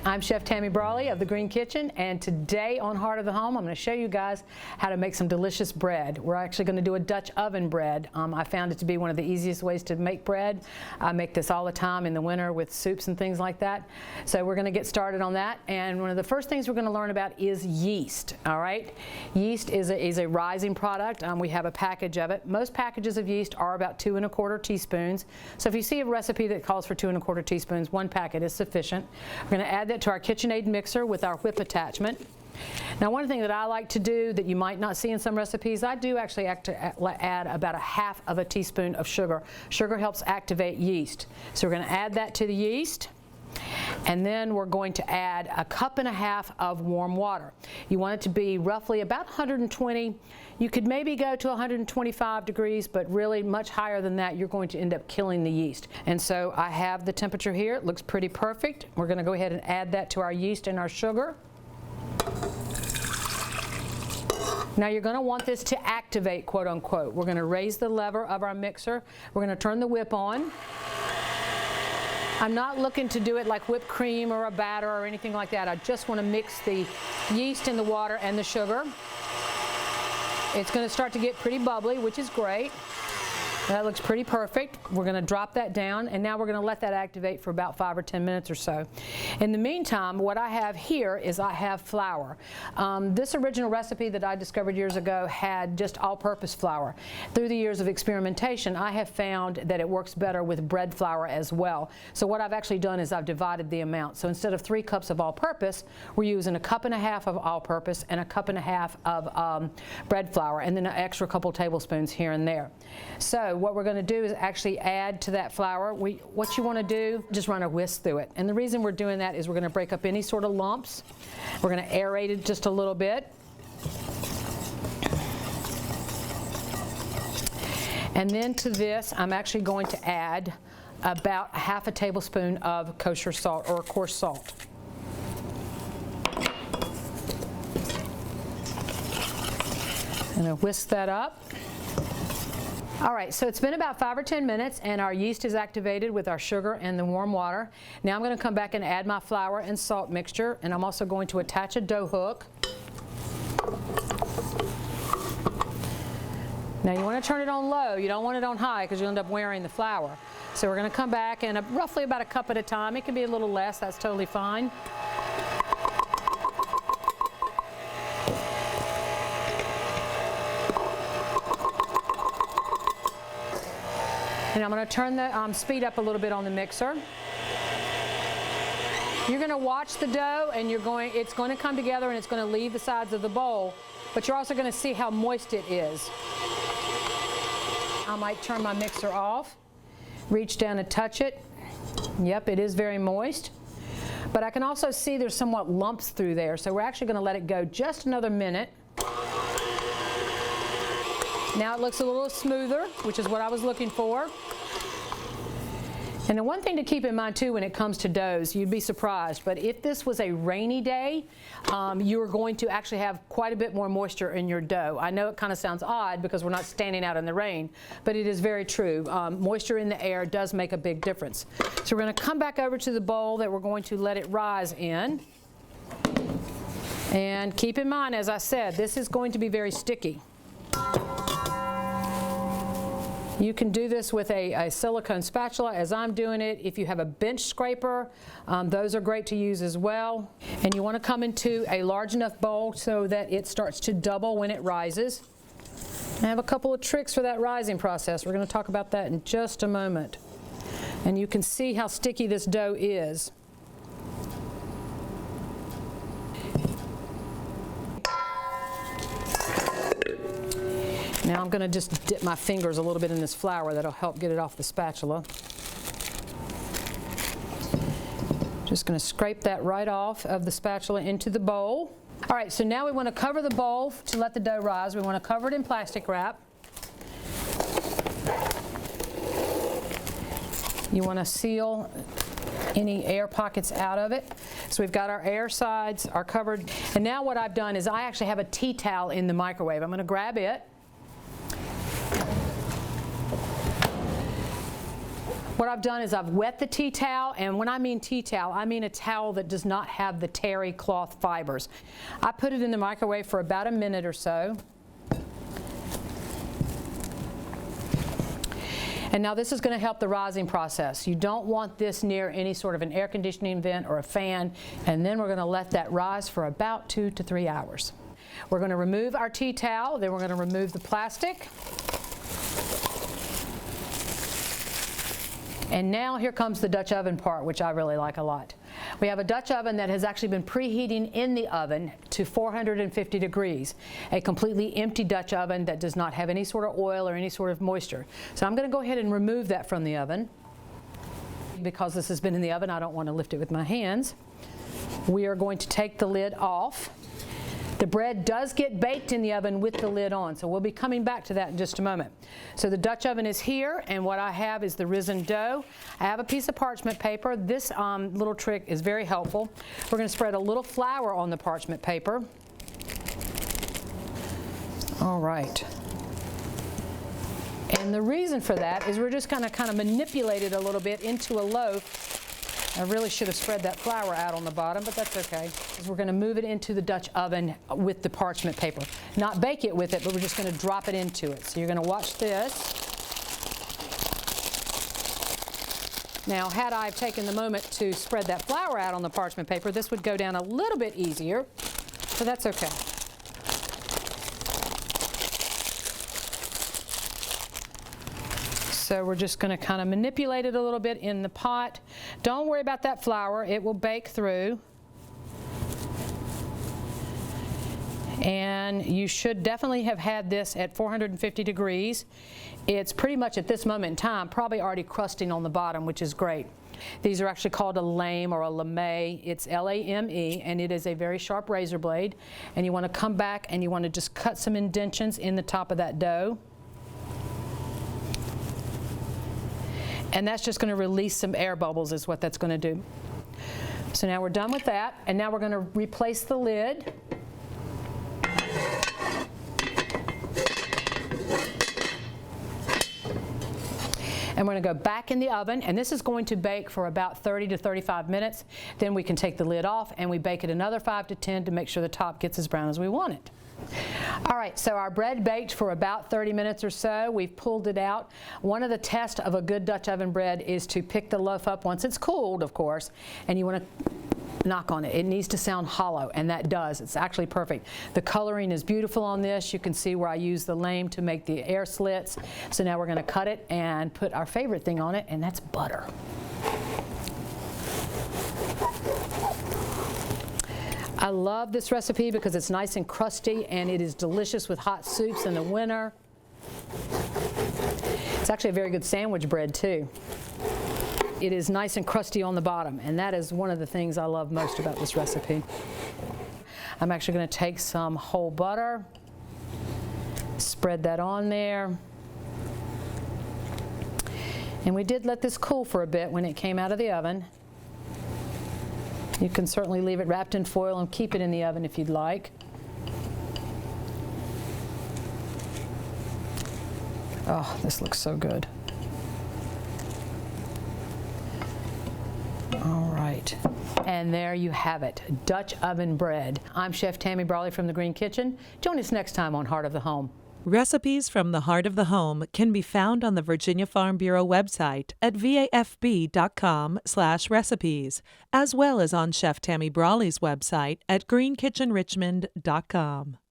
I'm Chef Tammy Brawley of the Green Kitchen, and today on Heart of the Home I'm going to show you guys how to make some delicious bread. We're actually going to do a Dutch oven bread. I found it to be one of the easiest ways to make bread. I make this all the time in the winter with soups and things like that. So we're going to get started on that, and one of the first things we're going to learn about is yeast. All right, yeast is a rising product. We have a package of it. Most packages of yeast are about 2 1/4 teaspoons. So if you see a recipe that calls for 2 1/4 teaspoons, 1 packet is sufficient. We're going to add that to our KitchenAid mixer with our whip attachment. Now, one thing that I like to do that you might not see in some recipes, I do actually add about 1/2 of a teaspoon of sugar. Sugar helps activate yeast. So we're going to add that to the yeast. And then we're going to add 1.5 cups of warm water. You want it to be roughly about 120. You could maybe go to 125 degrees, but really much higher than that, you're going to end up killing the yeast. And so I have the temperature here. It looks pretty perfect. We're going to go ahead and add that to our yeast and our sugar. Now you're going to want this to activate, quote unquote. We're going to raise the lever of our mixer. We're going to turn the whip on. I'm not looking to do it like whipped cream or a batter or anything like that. I just want to mix the yeast and the water and the sugar. It's going to start to get pretty bubbly, which is great. That looks pretty perfect. We're going to drop that down, and now we're going to let that activate for about 5 or 10 minutes or so. In the meantime, what I have here is I have flour. This original recipe that I discovered years ago had just all-purpose flour. Through the years of experimentation, I have found that it works better with bread flour as well. So what I've actually done is I've divided the amount. So instead of 3 cups of all-purpose, we're using 1.5 cups of all-purpose and 1.5 cups of bread flour, and then an extra couple tablespoons here and there. So what we're going to do is actually add to that flour. What you want to do, just run a whisk through it. And the reason we're doing that is we're going to break up any sort of lumps. We're going to aerate it just a little bit. And then to this, I'm actually going to add about 1/2 tablespoon of kosher salt or coarse salt. I'm going to whisk that up. All right, so it's been about 5 or 10 minutes, and our yeast is activated with our sugar and the warm water. Now I'm going to come back and add my flour and salt mixture, and I'm also going to attach a dough hook. Now you want to turn it on low. You don't want it on high because you'll end up wearing the flour. So we're going to come back and roughly about 1 cup at a time. It can be a little less. That's totally fine. And I'm going to turn the speed up a little bit on the mixer. You're going to watch the dough, and it's going to come together, and it's going to leave the sides of the bowl, but you're also going to see how moist it is. I might turn my mixer off, reach down and touch it. Yep, it is very moist. But I can also see there's somewhat lumps through there, so we're actually going to let it go just another minute. Now it looks a little smoother, which is what I was looking for. And the one thing to keep in mind too when it comes to doughs, you'd be surprised, but if this was a rainy day, you are going to actually have quite a bit more moisture in your dough. I know it kind of sounds odd because we're not standing out in the rain, but it is very true. Moisture in the air does make a big difference. So we're going to come back over to the bowl that we're going to let it rise in. And keep in mind, as I said, this is going to be very sticky. You can do this with a silicone spatula as I'm doing it. If you have a bench scraper, those are great to use as well. And you want to come into a large enough bowl so that it starts to double when it rises. I have a couple of tricks for that rising process. We're going to talk about that in just a moment. And you can see how sticky this dough is. Now I'm going to just dip my fingers a little bit in this flour. That'll help get it off the spatula. Just going to scrape that right off of the spatula into the bowl. All right, so now we want to cover the bowl to let the dough rise. We want to cover it in plastic wrap. You want to seal any air pockets out of it. So we've got our air sides are covered. And now what I've done is I actually have a tea towel in the microwave. I'm going to grab it. What I've done is I've wet the tea towel, and when I mean tea towel, I mean a towel that does not have the terry cloth fibers. I put it in the microwave for about a minute or so. And now this is going to help the rising process. You don't want this near any sort of an air conditioning vent or a fan, and then we're going to let that rise for about 2 to 3 hours. We're going to remove our tea towel, then we're going to remove the plastic. And now here comes the Dutch oven part, which I really like a lot. We have a Dutch oven that has actually been preheating in the oven to 450 degrees, a completely empty Dutch oven that does not have any sort of oil or any sort of moisture. So I'm going to go ahead and remove that from the oven. Because this has been in the oven, I don't want to lift it with my hands. We are going to take the lid off. The bread does get baked in the oven with the lid on, so we'll be coming back to that in just a moment. So the Dutch oven is here, and what I have is the risen dough. I have a piece of parchment paper. This little trick is very helpful. We're going to spread a little flour on the parchment paper. All right. And the reason for that is we're just going to kind of manipulate it a little bit into a loaf. I really should have spread that flour out on the bottom, but that's okay. We're going to move it into the Dutch oven with the parchment paper. Not bake it with it, but we're just going to drop it into it. So you're going to watch this. Now, had I taken the moment to spread that flour out on the parchment paper, this would go down a little bit easier, but that's okay. So we're just going to kind of manipulate it a little bit in the pot. Don't worry about that flour. It will bake through. And you should definitely have had this at 450 degrees. It's pretty much at this moment in time probably already crusting on the bottom, which is great. These are actually called a lame or a lame. It's L-A-M-E, and it is a very sharp razor blade. And you want to come back and you want to just cut some indentions in the top of that dough. And that's just going to release some air bubbles is what that's going to do. So now we're done with that, and now we're going to replace the lid. And we're going to go back in the oven, and this is going to bake for about 30 to 35 minutes. Then we can take the lid off, and we bake it another 5 to 10 to make sure the top gets as brown as we want it. All right, so our bread baked for about 30 minutes or so. We've pulled it out. One of the tests of a good Dutch oven bread is to pick the loaf up once it's cooled, of course, and you want to knock on it. It needs to sound hollow, and that does. It's actually perfect. The coloring is beautiful on this. You can see where I use the lame to make the air slits. So now we're going to cut it and put our favorite thing on it, and that's butter. I love this recipe because it's nice and crusty, and it is delicious with hot soups in the winter. It's actually a very good sandwich bread too. It is nice and crusty on the bottom, and that is one of the things I love most about this recipe. I'm actually going to take some whole butter, spread that on there. And we did let this cool for a bit when it came out of the oven. You can certainly leave it wrapped in foil and keep it in the oven if you'd like. Oh, this looks so good. All right. And there you have it, Dutch oven bread. I'm Chef Tammy Brawley from the Green Kitchen. Join us next time on Heart of the Home. Recipes from the Heart of the Home can be found on the Virginia Farm Bureau website at vafb.com/recipes, as well as on Chef Tammy Brawley's website at greenkitchenrichmond.com.